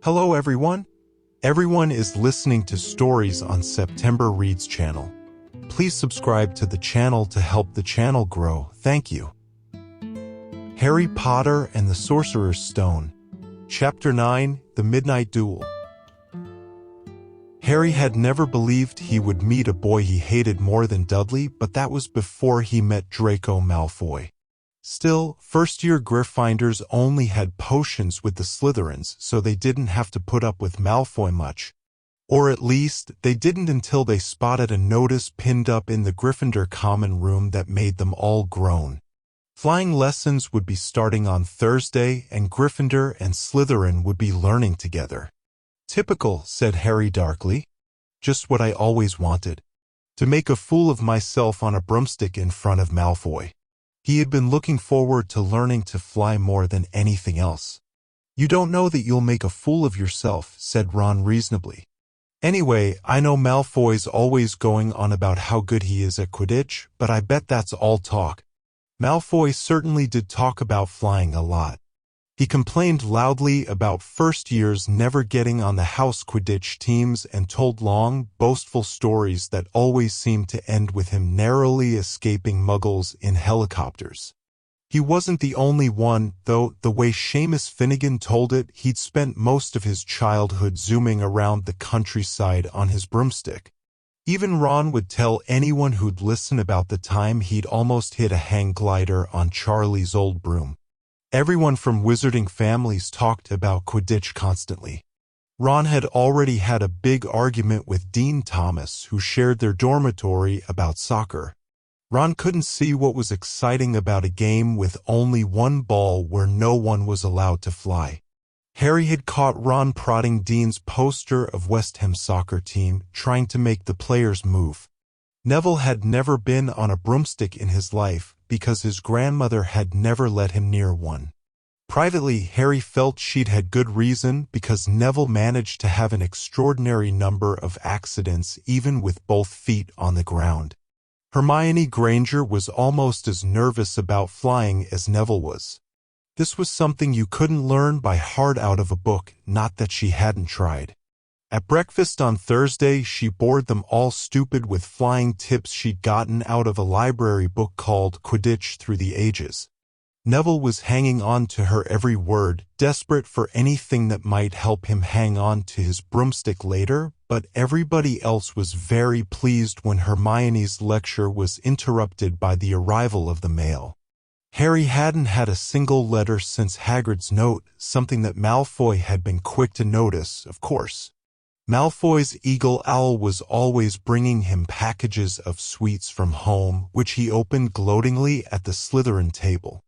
Hello everyone. Everyone is listening to stories on September Reads channel. Please subscribe to the channel to help the channel grow. Thank you. Harry Potter and the Sorcerer's Stone. Chapter 9, The Midnight Duel. Harry had never believed he would meet a boy he hated more than Dudley, but that was before he met Draco Malfoy. Still, first-year Gryffindors only had potions with the Slytherins, so they didn't have to put up with Malfoy much. Or at least, they didn't until they spotted a notice pinned up in the Gryffindor common room that made them all groan. Flying lessons would be starting on Thursday, and Gryffindor and Slytherin would be learning together. Typical, said Harry darkly. Just what I always wanted. To make a fool of myself on a broomstick in front of Malfoy. He had been looking forward to learning to fly more than anything else. You don't know that you'll make a fool of yourself, said Ron reasonably. Anyway, I know Malfoy's always going on about how good he is at Quidditch, but I bet that's all talk. Malfoy certainly did talk about flying a lot. He complained loudly about first-years never getting on the house Quidditch teams and told long, boastful stories that always seemed to end with him narrowly escaping muggles in helicopters. He wasn't the only one, though. The way Seamus Finnegan told it, he'd spent most of his childhood zooming around the countryside on his broomstick. Even Ron would tell anyone who'd listen about the time he'd almost hit a hang glider on Charlie's old broom. Everyone from wizarding families talked about Quidditch constantly. Ron had already had a big argument with Dean Thomas, who shared their dormitory, about soccer. Ron couldn't see what was exciting about a game with only one ball where no one was allowed to fly. Harry had caught Ron prodding Dean's poster of West Ham's soccer team, trying to make the players move. Neville had never been on a broomstick in his life, because his grandmother had never let him near one. Privately, Harry felt she'd had good reason, because Neville managed to have an extraordinary number of accidents even with both feet on the ground. Hermione Granger was almost as nervous about flying as Neville was. This was something you couldn't learn by heart out of a book, not that she hadn't tried. At breakfast on Thursday, she bored them all stupid with flying tips she'd gotten out of a library book called Quidditch Through the Ages. Neville was hanging on to her every word, desperate for anything that might help him hang on to his broomstick later, but everybody else was very pleased when Hermione's lecture was interrupted by the arrival of the mail. Harry hadn't had a single letter since Hagrid's note, something that Malfoy had been quick to notice, of course. Malfoy's eagle owl was always bringing him packages of sweets from home, which he opened gloatingly at the Slytherin table.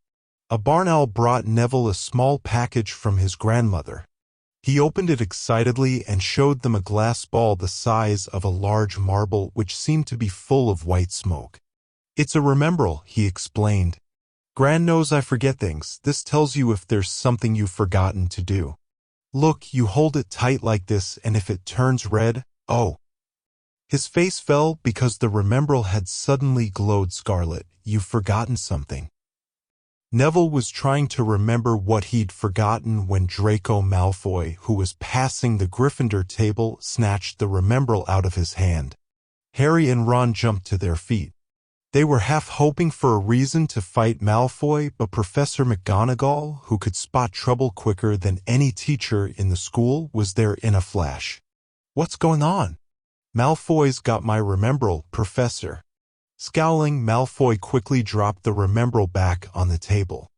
A barn owl brought Neville a small package from his grandmother. He opened it excitedly and showed them a glass ball the size of a large marble which seemed to be full of white smoke. It's a remembrall, he explained. Gran knows I forget things. This tells you if there's something you've forgotten to do. Look, you hold it tight like this, and if it turns red, oh. His face fell because the remembrall had suddenly glowed scarlet. You've forgotten something. Neville was trying to remember what he'd forgotten when Draco Malfoy, who was passing the Gryffindor table, snatched the remembrall out of his hand. Harry and Ron jumped to their feet. They were half hoping for a reason to fight Malfoy, but Professor McGonagall, who could spot trouble quicker than any teacher in the school, was there in a flash. What's going on? Malfoy's got my remembrall, Professor. Scowling, Malfoy quickly dropped the remembrall back on the table.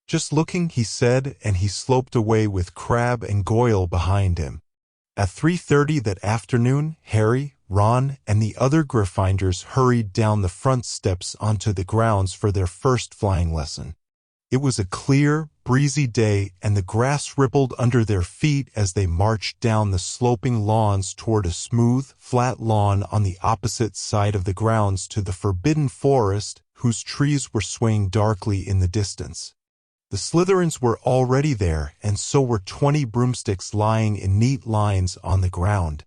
Just looking, he said, and he sloped away with Crabbe and Goyle behind him. At 3:30 that afternoon, Harry, Ron, and the other Gryffindors hurried down the front steps onto the grounds for their first flying lesson. It was a clear, breezy day, and the grass rippled under their feet as they marched down the sloping lawns toward a smooth, flat lawn on the opposite side of the grounds to the forbidden forest, whose trees were swaying darkly in the distance. The Slytherins were already there, and so were 20 broomsticks lying in neat lines on the ground.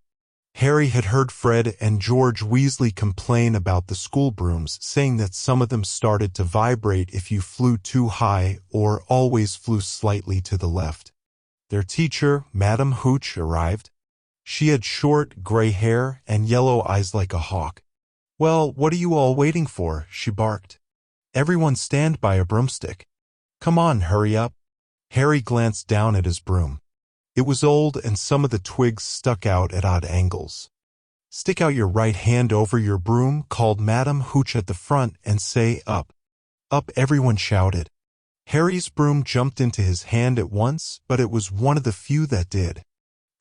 Harry had heard Fred and George Weasley complain about the school brooms, saying that some of them started to vibrate if you flew too high or always flew slightly to the left. Their teacher, Madam Hooch, arrived. She had short, gray hair and yellow eyes like a hawk. "Well, what are you all waiting for?" she barked. "Everyone stand by a broomstick. Come on, hurry up." Harry glanced down at his broom. It was old and some of the twigs stuck out at odd angles. "Stick out your right hand over your broom," called Madam Hooch at the front, "and say up." "Up," everyone shouted. Harry's broom jumped into his hand at once, but it was one of the few that did.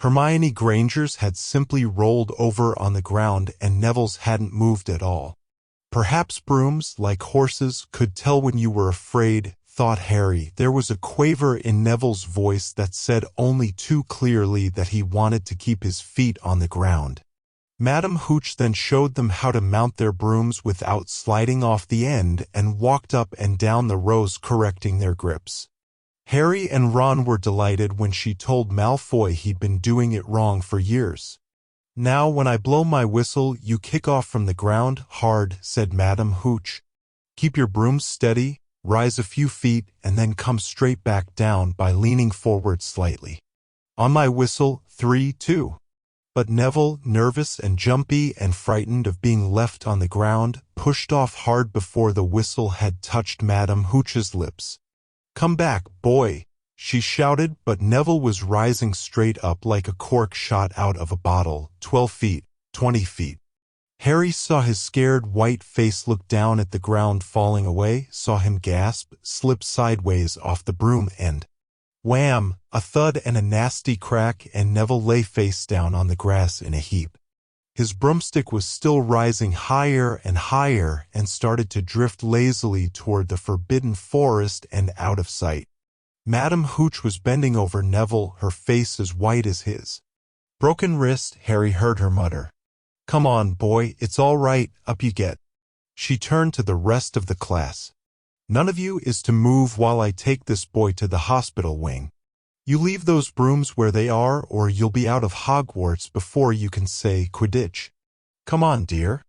Hermione Granger's had simply rolled over on the ground and Neville's hadn't moved at all. Perhaps brooms, like horses, could tell when you were afraid, thought Harry. There was a quaver in Neville's voice that said only too clearly that he wanted to keep his feet on the ground. Madam Hooch then showed them how to mount their brooms without sliding off the end and walked up and down the rows correcting their grips. Harry and Ron were delighted when she told Malfoy he'd been doing it wrong for years. "Now when I blow my whistle, you kick off from the ground hard," said Madam Hooch. "Keep your brooms steady, rise a few feet, and then come straight back down by leaning forward slightly. On my whistle, 3, 2. But Neville, nervous and jumpy and frightened of being left on the ground, pushed off hard before the whistle had touched Madam Hooch's lips. "Come back, boy," she shouted, but Neville was rising straight up like a cork shot out of a bottle, 12 feet, 20 feet. Harry saw his scared white face look down at the ground falling away, saw him gasp, slip sideways off the broom end. Wham! A thud and a nasty crack, and Neville lay face down on the grass in a heap. His broomstick was still rising higher and higher and started to drift lazily toward the forbidden forest and out of sight. Madam Hooch was bending over Neville, her face as white as his. "Broken wrist," Harry heard her mutter. "Come on, boy, it's all right, up you get." She turned to the rest of the class. "None of you is to move while I take this boy to the hospital wing. You leave those brooms where they are or you'll be out of Hogwarts before you can say Quidditch. Come on, dear."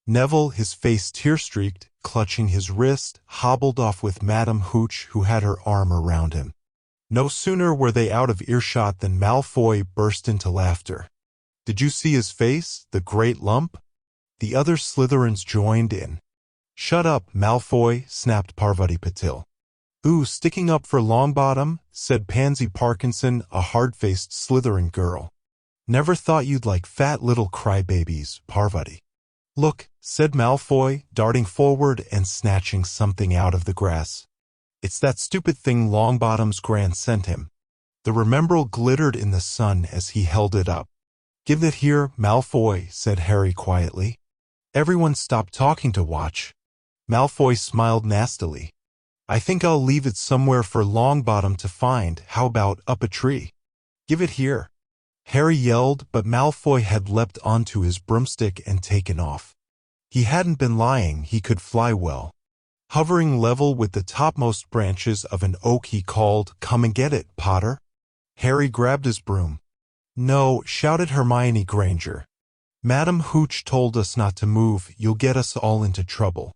Neville, his face tear-streaked, clutching his wrist, hobbled off with Madam Hooch, who had her arm around him. No sooner were they out of earshot than Malfoy burst into laughter. "Did you see his face, the great lump?" The other Slytherins joined in. "Shut up, Malfoy," snapped Parvati Patil. "Ooh, sticking up for Longbottom," said Pansy Parkinson, a hard-faced Slytherin girl. "Never thought you'd like fat little crybabies, Parvati." "Look," said Malfoy, darting forward and snatching something out of the grass. "It's that stupid thing Longbottom's Gran sent him." The remembrall glittered in the sun as he held it up. "Give it here, Malfoy," said Harry quietly. Everyone stopped talking to watch. Malfoy smiled nastily. "I think I'll leave it somewhere for Longbottom to find. How about up a tree?" "Give it here," Harry yelled, but Malfoy had leapt onto his broomstick and taken off. He hadn't been lying, he could fly well. Hovering level with the topmost branches of an oak, he called, "Come and get it, Potter." Harry grabbed his broom. "No," shouted Hermione Granger. "Madam Hooch told us not to move. You'll get us all into trouble."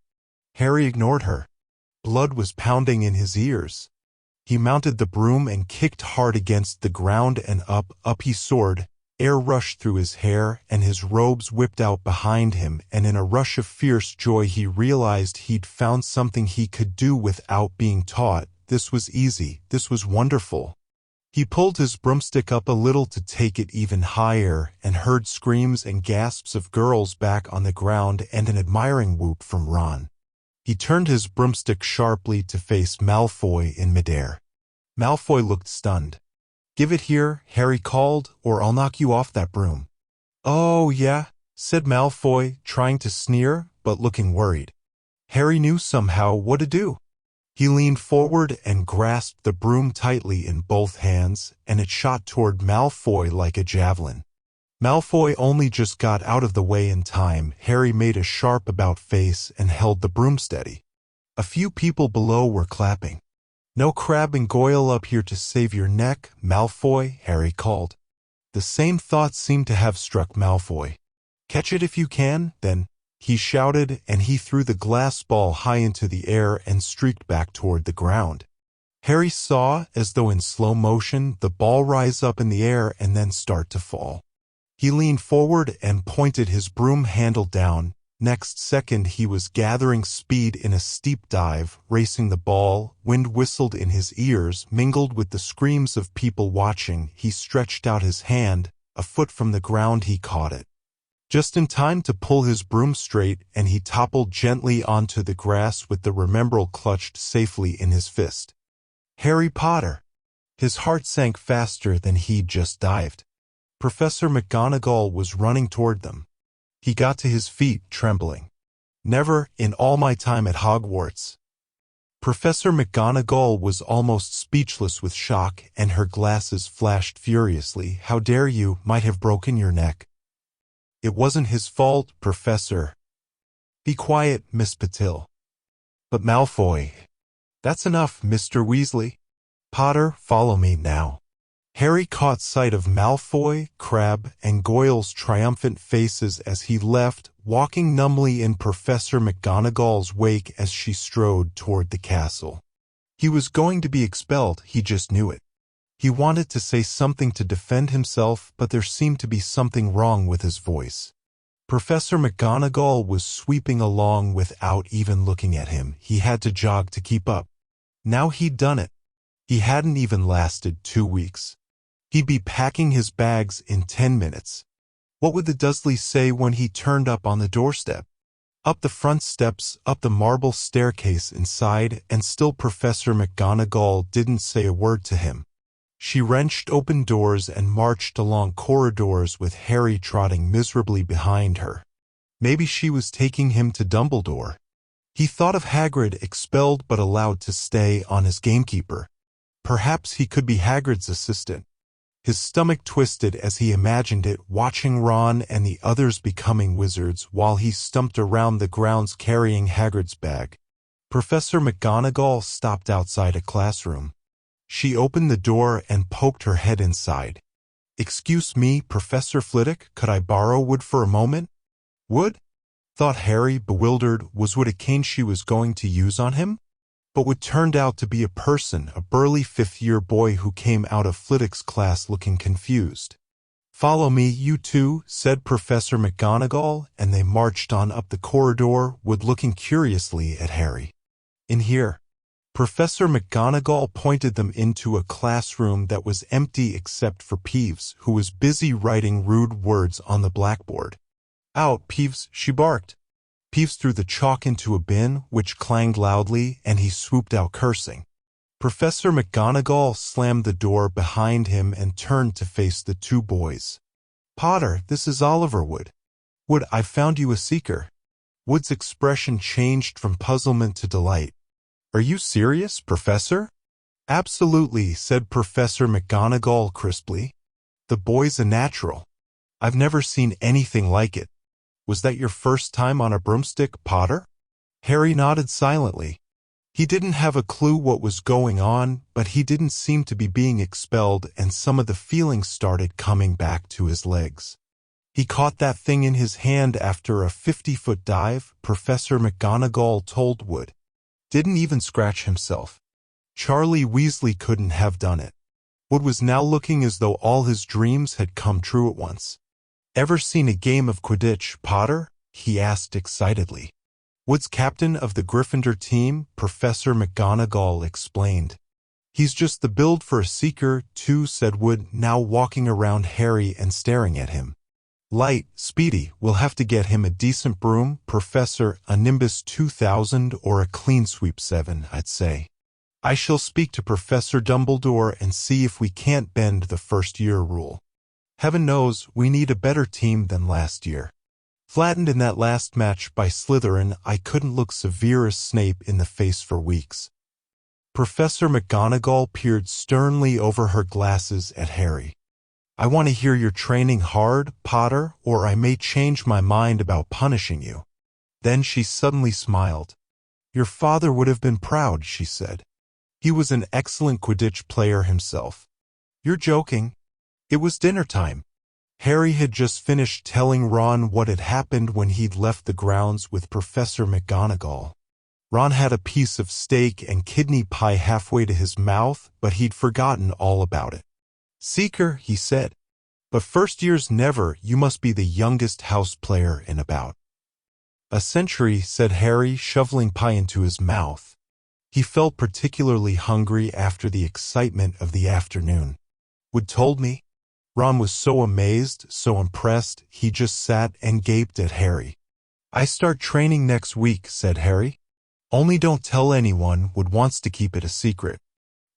Harry ignored her. Blood was pounding in his ears. He mounted the broom and kicked hard against the ground and up he soared. Air rushed through his hair and his robes whipped out behind him, and in a rush of fierce joy he realized he'd found something he could do without being taught. This was easy, this was wonderful. He pulled his broomstick up a little to take it even higher and heard screams and gasps of girls back on the ground and an admiring whoop from Ron. He turned his broomstick sharply to face Malfoy in midair. Malfoy looked stunned. "Give it here," Harry called, "or I'll knock you off that broom." "Oh, yeah," said Malfoy, trying to sneer, but looking worried. Harry knew somehow what to do. He leaned forward and grasped the broom tightly in both hands, and it shot toward Malfoy like a javelin. Malfoy only just got out of the way in time. Harry made a sharp about face and held the broom steady. A few people below were clapping. "No Crab and Goyle up here to save your neck, Malfoy," Harry called. The same thought seemed to have struck Malfoy. "Catch it if you can, then," he shouted, and he threw the glass ball high into the air and streaked back toward the ground. Harry saw, as though in slow motion, the ball rise up in the air and then start to fall. He leaned forward and pointed his broom handle down. Next second he was gathering speed in a steep dive, racing the ball. Wind whistled in his ears, mingled with the screams of people watching. He stretched out his hand. A foot from the ground he caught it. Just in time to pull his broom straight, and he toppled gently onto the grass with the remembrall clutched safely in his fist. Harry Potter! His heart sank faster than he'd just dived. Professor McGonagall was running toward them. He got to his feet, trembling. Never, in all my time at Hogwarts. Professor McGonagall was almost speechless with shock, and her glasses flashed furiously. How dare you, might have broken your neck. It wasn't his fault, Professor. Be quiet, Miss Patil. But Malfoy. That's enough, Mr. Weasley. Potter, follow me now. Harry caught sight of Malfoy, Crabbe, and Goyle's triumphant faces as he left, walking numbly in Professor McGonagall's wake as she strode toward the castle. He was going to be expelled, he just knew it. He wanted to say something to defend himself, but there seemed to be something wrong with his voice. Professor McGonagall was sweeping along without even looking at him. He had to jog to keep up. Now he'd done it. He hadn't even lasted 2 weeks. He'd be packing his bags in 10 minutes. What would the Dursleys say when he turned up on the doorstep? Up the front steps, up the marble staircase inside, and still Professor McGonagall didn't say a word to him. She wrenched open doors and marched along corridors with Harry trotting miserably behind her. Maybe she was taking him to Dumbledore. He thought of Hagrid, expelled but allowed to stay on as gamekeeper. Perhaps he could be Hagrid's assistant. His stomach twisted as he imagined it, watching Ron and the others becoming wizards while he stumped around the grounds carrying Hagrid's bag. Professor McGonagall stopped outside a classroom. She opened the door and poked her head inside. "Excuse me, Professor Flitwick, could I borrow Wood for a moment?" Wood? Thought Harry, bewildered. Was Wood a cane she was going to use on him? But Wood turned out to be a person, a burly fifth-year boy who came out of Flitwick's class looking confused. "Follow me, you two," said Professor McGonagall, and they marched on up the corridor, Wood looking curiously at Harry. "In here." Professor McGonagall pointed them into a classroom that was empty except for Peeves, who was busy writing rude words on the blackboard. "Out, Peeves," she barked. Peeves threw the chalk into a bin, which clanged loudly, and he swooped out cursing. Professor McGonagall slammed the door behind him and turned to face the two boys. "Potter, this is Oliver Wood. Wood, I found you a seeker." Wood's expression changed from puzzlement to delight. "Are you serious, Professor?" "Absolutely," said Professor McGonagall crisply. "The boy's a natural. I've never seen anything like it. Was that your first time on a broomstick, Potter?" Harry nodded silently. He didn't have a clue what was going on, but he didn't seem to be being expelled, and some of the feelings started coming back to his legs. "He caught that thing in his hand after a 50-foot dive," Professor McGonagall told Wood. "Didn't even scratch himself. Charlie Weasley couldn't have done it." Wood was now looking as though all his dreams had come true at once. "Ever seen a game of Quidditch, Potter?" he asked excitedly. "Wood's captain of the Gryffindor team," Professor McGonagall explained. "He's just the build for a seeker, too," said Wood, now walking around Harry and staring at him. "Light, speedy, we'll have to get him a decent broom, Professor, a Nimbus 2000 or a Clean Sweep 7, I'd say. I shall speak to Professor Dumbledore and see if we can't bend the first-year rule. Heaven knows we need a better team than last year. Flattened in that last match by Slytherin, I couldn't look Severus Snape in the face for weeks." Professor McGonagall peered sternly over her glasses at Harry. "I want to hear you're training hard, Potter, or I may change my mind about punishing you." Then she suddenly smiled. "Your father would have been proud," she said. "He was an excellent Quidditch player himself." "You're joking." It was dinner time. Harry had just finished telling Ron what had happened when he'd left the grounds with Professor McGonagall. Ron had a piece of steak and kidney pie halfway to his mouth, but he'd forgotten all about it. "Seeker," he said. "But first years never, you must be the youngest house player in about a century," said Harry, shoveling pie into his mouth. He felt particularly hungry after the excitement of the afternoon. "Wood told me." Ron was so amazed, so impressed, he just sat and gaped at Harry. "I start training next week," said Harry. "Only don't tell anyone. Wood wants to keep it a secret."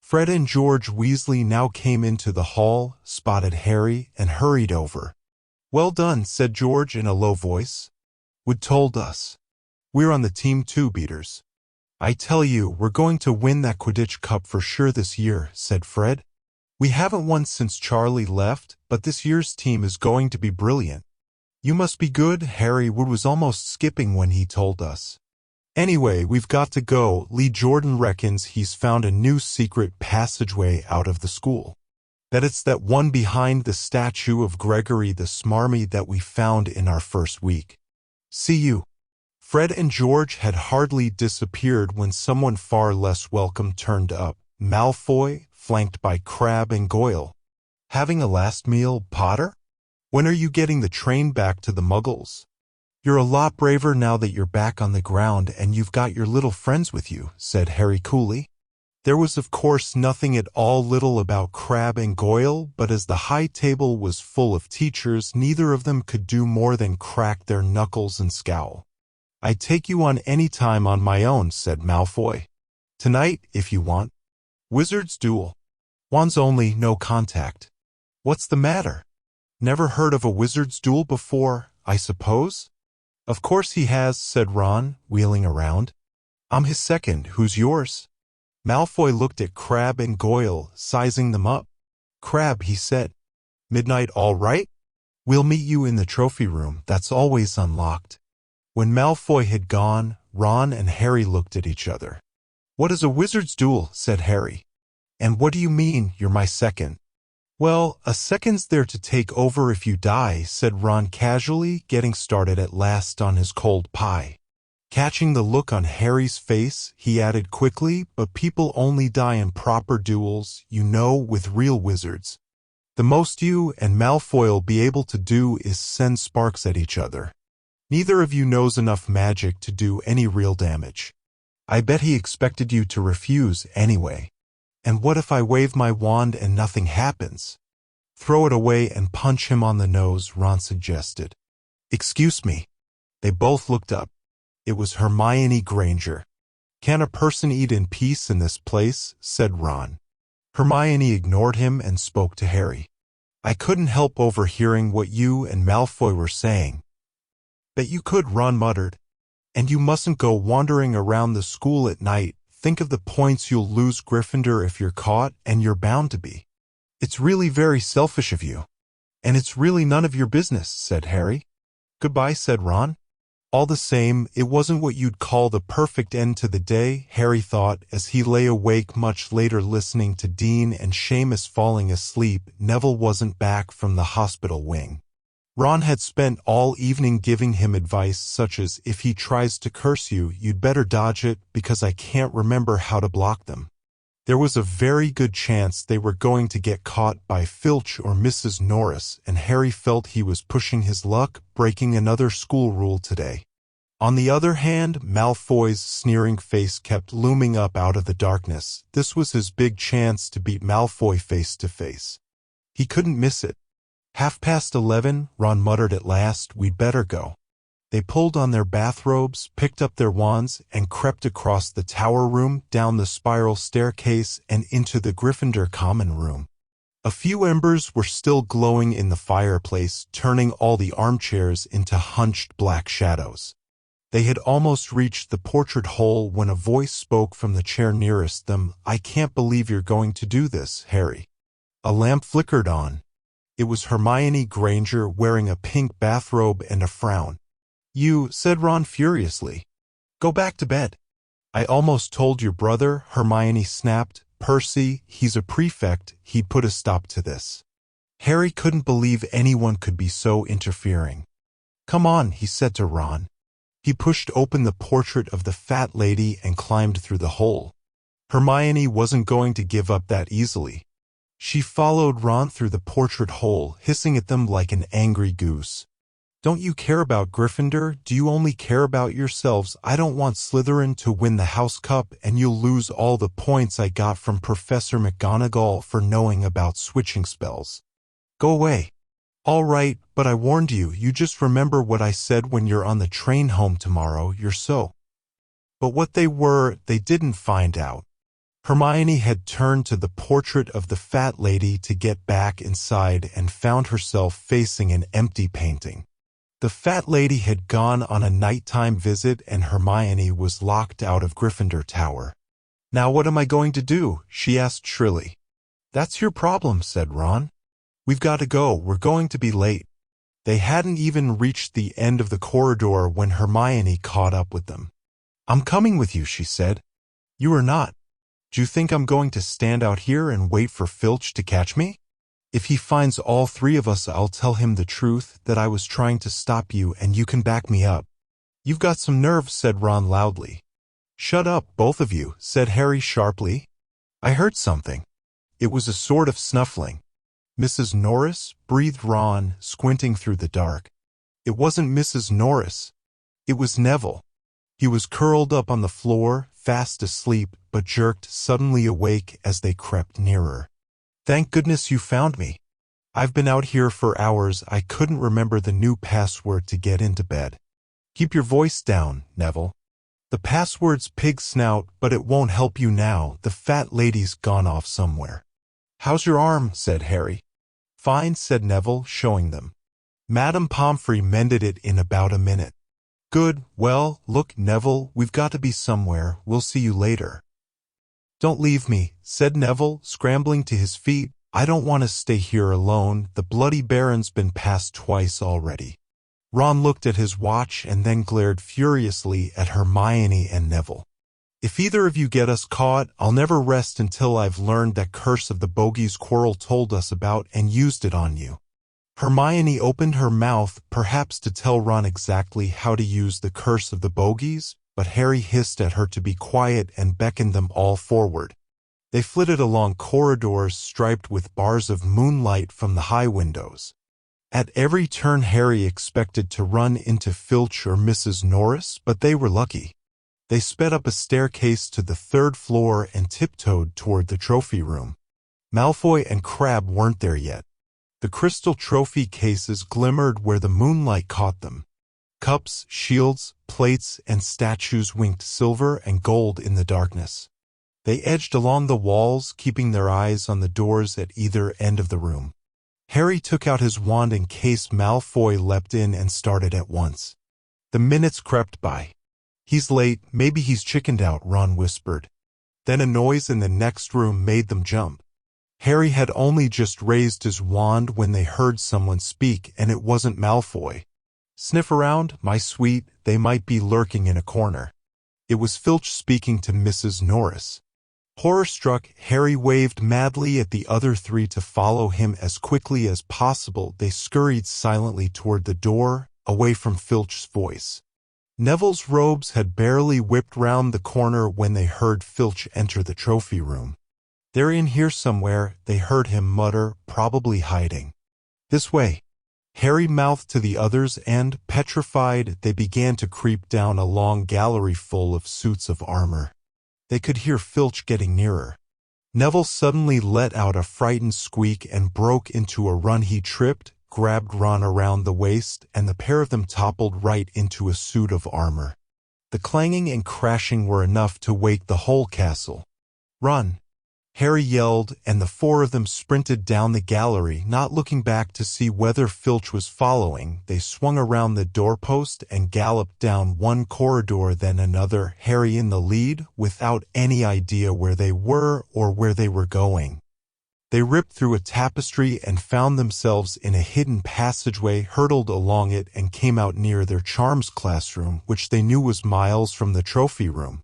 Fred and George Weasley now came into the hall, spotted Harry, and hurried over. "Well done," said George in a low voice. "Wood told us. We're on the team too, beaters. I tell you, we're going to win that Quidditch Cup for sure this year," said Fred. "We haven't won since Charlie left, but this year's team is going to be brilliant." "You must be good," Harry. Wood was almost skipping when he told us. "Anyway, we've got to go. Lee Jordan reckons he's found a new secret passageway out of the school. That it's that one behind the statue of Gregory the Smarmy that we found in our first week. See you." Fred and George had hardly disappeared when someone far less welcome turned up. Malfoy, flanked by Crabbe and Goyle. "Having a last meal, Potter? When are you getting the train back to the Muggles? You're a lot braver now that you're back on the ground and you've got your little friends with you," said Harry coolly. There was of course nothing at all little about Crabbe and Goyle, but as the high table was full of teachers, neither of them could do more than crack their knuckles and scowl. "I'd take you on any time on my own," said Malfoy. "Tonight, if you want. Wizard's duel. Wands only, no contact." "What's the matter? Never heard of a wizard's duel before, I suppose?" "Of course he has," said Ron, wheeling around. "I'm his second. Who's yours?" Malfoy looked at Crabbe and Goyle, sizing them up. "Crabbe," he said. "Midnight all right? We'll meet you in the trophy room. That's always unlocked." When Malfoy had gone, Ron and Harry looked at each other. "What is a wizard's duel?" said Harry. "And what do you mean, you're my second?" "Well, a second's there to take over if you die," said Ron casually, getting started at last on his cold pie. Catching the look on Harry's face, he added quickly, "But people only die in proper duels, you know, with real wizards. The most you and Malfoy'll be able to do is send sparks at each other. Neither of you knows enough magic to do any real damage. I bet he expected you to refuse anyway. And what if I wave my wand and nothing happens?" "Throw it away and punch him on the nose," Ron suggested. "Excuse me." They both looked up. It was Hermione Granger. "Can a person eat in peace in this place?" said Ron. Hermione ignored him and spoke to Harry. "I couldn't help overhearing what you and Malfoy were saying." "Bet you could," Ron muttered. "And you mustn't go wandering around the school at night. Think of the points you'll lose, Gryffindor, if you're caught, and you're bound to be. It's really very selfish of you." "And it's really none of your business," said Harry. "Goodbye," said Ron. All the same, it wasn't what you'd call the perfect end to the day, Harry thought, as he lay awake much later listening to Dean and Seamus falling asleep. Neville wasn't back from the hospital wing. Ron had spent all evening giving him advice such as, "If he tries to curse you, you'd better dodge it, because I can't remember how to block them." There was a very good chance they were going to get caught by Filch or Mrs. Norris, and Harry felt he was pushing his luck, breaking another school rule today. On the other hand, Malfoy's sneering face kept looming up out of the darkness. This was his big chance to beat Malfoy face to face. He couldn't miss it. 11:30, Ron muttered at last. "We'd better go." They pulled on their bathrobes, picked up their wands, and crept across the tower room, down the spiral staircase, and into the Gryffindor common room. A few embers were still glowing in the fireplace, turning all the armchairs into hunched black shadows. They had almost reached the portrait hole when a voice spoke from the chair nearest them. "I can't believe you're going to do this, Harry." A lamp flickered on. It was Hermione Granger, wearing a pink bathrobe and a frown. "You," said Ron furiously. "Go back to bed." "I almost told your brother," Hermione snapped. "Percy, he's a prefect, he'd put a stop to this." Harry couldn't believe anyone could be so interfering. "Come on," he said to Ron. He pushed open the portrait of the fat lady and climbed through the hole. Hermione wasn't going to give up that easily. She followed Ron through the portrait hole, hissing at them like an angry goose. Don't you care about Gryffindor? Do you only care about yourselves? I don't want Slytherin to win the House Cup, and you'll lose all the points I got from Professor McGonagall for knowing about switching spells. Go away. All right, but I warned you. You just remember what I said when you're on the train home tomorrow. You're so. But what they were, they didn't find out. Hermione had turned to the portrait of the fat lady to get back inside and found herself facing an empty painting. The fat lady had gone on a nighttime visit and Hermione was locked out of Gryffindor Tower. Now what am I going to do? She asked shrilly. That's your problem, said Ron. We've got to go. We're going to be late. They hadn't even reached the end of the corridor when Hermione caught up with them. I'm coming with you, she said. You are not. Do you think I'm going to stand out here and wait for Filch to catch me? If he finds all three of us, I'll tell him the truth, that I was trying to stop you and you can back me up. You've got some nerve, said Ron loudly. Shut up, both of you, said Harry sharply. I heard something. It was a sort of snuffling. Mrs. Norris, breathed Ron, squinting through the dark. It wasn't Mrs. Norris. It was Neville. He was curled up on the floor, fast asleep, but jerked suddenly awake as they crept nearer. Thank goodness you found me. I've been out here for hours. I couldn't remember the new password to get into bed. Keep your voice down, Neville. The password's pig snout, but it won't help you now. The fat lady's gone off somewhere. How's your arm? Said Harry. Fine, said Neville, showing them. Madame Pomfrey mended it in about a minute. Good. Well, look, Neville, we've got to be somewhere. We'll see you later. Don't leave me, said Neville, scrambling to his feet. I don't want to stay here alone. The Bloody Baron's been passed twice already. Ron looked at his watch and then glared furiously at Hermione and Neville. If either of you get us caught, I'll never rest until I've learned that curse of the bogies Quirrell told us about and used it on you. Hermione opened her mouth, perhaps to tell Ron exactly how to use the curse of the bogies, but Harry hissed at her to be quiet and beckoned them all forward. They flitted along corridors striped with bars of moonlight from the high windows. At every turn Harry expected to run into Filch or Mrs. Norris, but they were lucky. They sped up a staircase to the third floor and tiptoed toward the trophy room. Malfoy and Crabbe weren't there yet. The crystal trophy cases glimmered where the moonlight caught them. Cups, shields, plates, and statues winked silver and gold in the darkness. They edged along the walls, keeping their eyes on the doors at either end of the room. Harry took out his wand in case Malfoy leapt in and started at once. The minutes crept by. He's late, maybe he's chickened out, Ron whispered. Then a noise in the next room made them jump. Harry had only just raised his wand when they heard someone speak, and it wasn't Malfoy. Sniff around, my sweet, they might be lurking in a corner. It was Filch speaking to Mrs. Norris. Horror-struck, Harry waved madly at the other three to follow him as quickly as possible. They scurried silently toward the door, away from Filch's voice. Neville's robes had barely whipped round the corner when they heard Filch enter the trophy room. They're in here somewhere, they heard him mutter, probably hiding. This way. Harry mouthed to the others and, petrified, they began to creep down a long gallery full of suits of armor. They could hear Filch getting nearer. Neville suddenly let out a frightened squeak and broke into a run. He tripped, grabbed Ron around the waist, and the pair of them toppled right into a suit of armor. The clanging and crashing were enough to wake the whole castle. Run! Harry yelled, and the four of them sprinted down the gallery, not looking back to see whether Filch was following. They swung around the doorpost and galloped down one corridor then another, Harry in the lead, without any idea where they were or where they were going. They ripped through a tapestry and found themselves in a hidden passageway, hurtled along it, and came out near their charms classroom, which they knew was miles from the trophy room.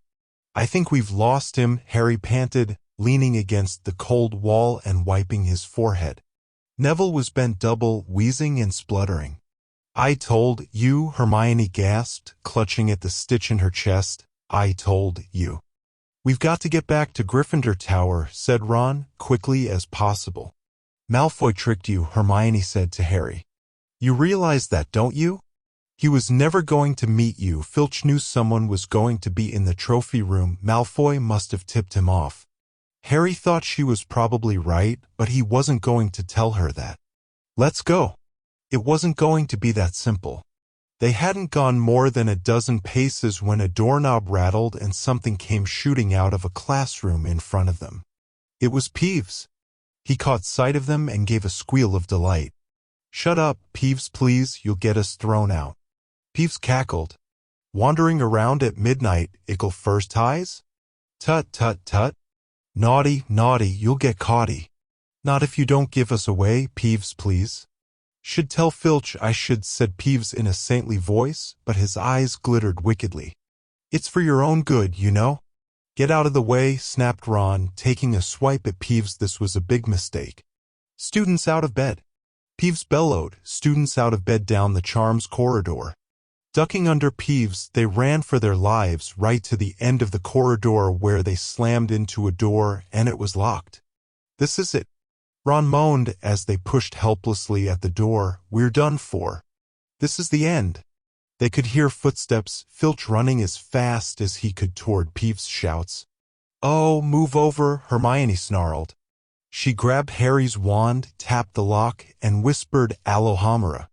I think we've lost him, Harry panted, leaning against the cold wall and wiping his forehead. Neville was bent double, wheezing and spluttering. I told you, Hermione gasped, clutching at the stitch in her chest. I told you. We've got to get back to Gryffindor Tower, said Ron, quickly as possible. Malfoy tricked you, Hermione said to Harry. You realize that, don't you? He was never going to meet you. Filch knew someone was going to be in the trophy room. Malfoy must have tipped him off. Harry thought she was probably right, but he wasn't going to tell her that. Let's go. It wasn't going to be that simple. They hadn't gone more than a dozen paces when a doorknob rattled and something came shooting out of a classroom in front of them. It was Peeves. He caught sight of them and gave a squeal of delight. Shut up, Peeves, please, you'll get us thrown out. Peeves cackled. Wandering around at midnight, ickle first ties? Tut, tut, tut. Naughty, naughty, you'll get caughty. Not if you don't give us away, Peeves, please. Should tell Filch I should, said Peeves in a saintly voice, but his eyes glittered wickedly. It's for your own good, you know. Get out of the way, snapped Ron, taking a swipe at Peeves. This was a big mistake. Students out of bed. Peeves bellowed, students out of bed down the charms corridor. Ducking under Peeves, they ran for their lives right to the end of the corridor where they slammed into a door and it was locked. This is it. Ron moaned as they pushed helplessly at the door. We're done for. This is the end. They could hear footsteps, Filch running as fast as he could toward Peeves' shouts. Oh, move over, Hermione snarled. She grabbed Harry's wand, tapped the lock, and whispered Alohomora.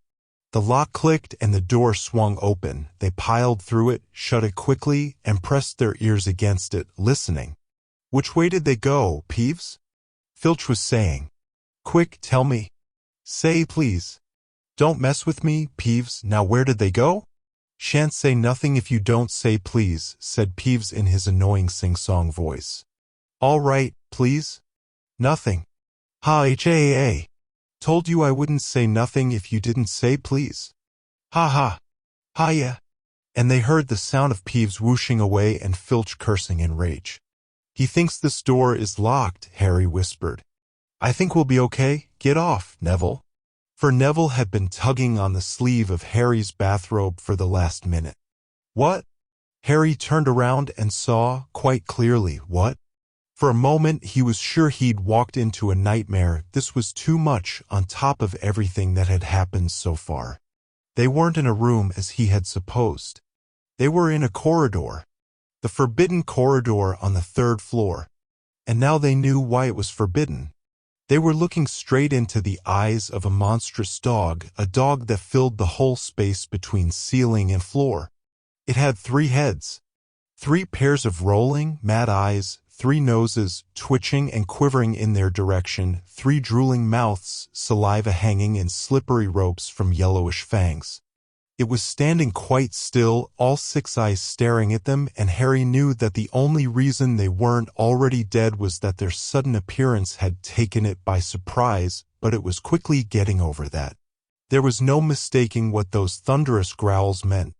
The lock clicked and the door swung open. They piled through it, shut it quickly, and pressed their ears against it, listening. Which way did they go, Peeves? Filch was saying. Quick, tell me. Say, please. Don't mess with me, Peeves. Now where did they go? Shan't say nothing if you don't say please, said Peeves in his annoying sing-song voice. All right, please. Nothing. Ha-ha. Told you I wouldn't say nothing if you didn't say please. Ha ha. Ha yeah. And they heard the sound of Peeves whooshing away and Filch cursing in rage. He thinks this door is locked, Harry whispered. I think we'll be okay. Get off, Neville. For Neville had been tugging on the sleeve of Harry's bathrobe for the last minute. What? Harry turned around and saw, quite clearly, what? For a moment he was sure he'd walked into a nightmare. This was too much on top of everything that had happened so far. They weren't in a room as he had supposed. They were in a corridor. The forbidden corridor on the 3rd floor. And now they knew why it was forbidden. They were looking straight into the eyes of a monstrous dog, a dog that filled the whole space between ceiling and floor. It had 3 heads, 3 pairs of rolling, mad eyes, 3 noses, twitching and quivering in their direction, 3 drooling mouths, saliva hanging in slippery ropes from yellowish fangs. It was standing quite still, all 6 eyes staring at them, and Harry knew that the only reason they weren't already dead was that their sudden appearance had taken it by surprise, but it was quickly getting over that. There was no mistaking what those thunderous growls meant.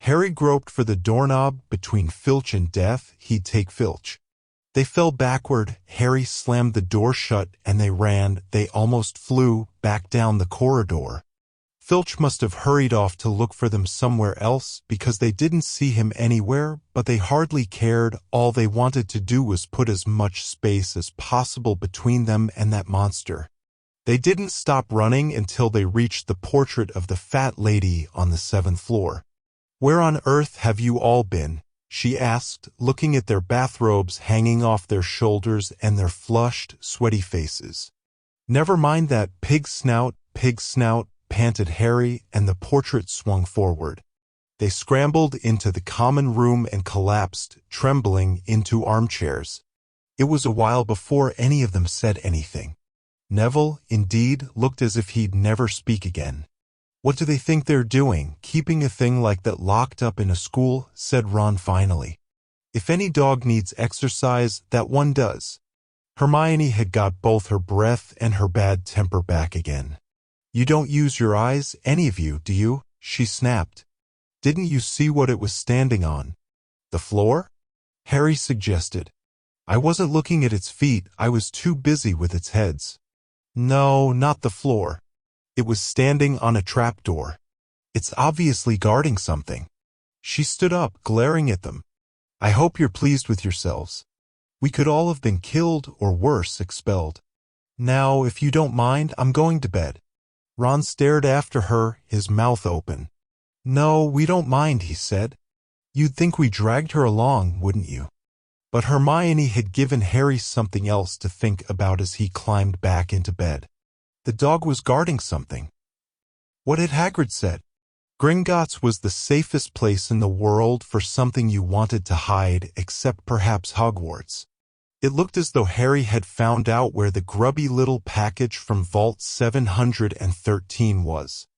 Harry groped for the doorknob. Between Filch and death, he'd take Filch. They fell backward, Harry slammed the door shut, and they ran, they almost flew, back down the corridor. Filch must have hurried off to look for them somewhere else because they didn't see him anywhere, but they hardly cared. All they wanted to do was put as much space as possible between them and that monster. They didn't stop running until they reached the portrait of the fat lady on the 7th floor. Where on earth have you all been? She asked, looking at their bathrobes hanging off their shoulders and their flushed, sweaty faces. Never mind that, pig snout, panted Harry, and the portrait swung forward. They scrambled into the common room and collapsed, trembling, into armchairs. It was a while before any of them said anything. Neville, indeed, looked as if he'd never speak again. What do they think they're doing, keeping a thing like that locked up in a school? Said Ron finally. If any dog needs exercise, that one does. Hermione had got both her breath and her bad temper back again. You don't use your eyes, any of you, do you? She snapped. Didn't you see what it was standing on? The floor? Harry suggested. I wasn't looking at its feet, I was too busy with its heads. No, not the floor. It was standing on a trapdoor. It's obviously guarding something. She stood up, glaring at them. I hope you're pleased with yourselves. We could all have been killed or worse, expelled. Now, if you don't mind, I'm going to bed. Ron stared after her, his mouth open. No, we don't mind, he said. You'd think we dragged her along, wouldn't you? But Hermione had given Harry something else to think about as he climbed back into bed. The dog was guarding something. What had Hagrid said? Gringotts was the safest place in the world for something you wanted to hide, except perhaps Hogwarts. It looked as though Harry had found out where the grubby little package from Vault 713 was.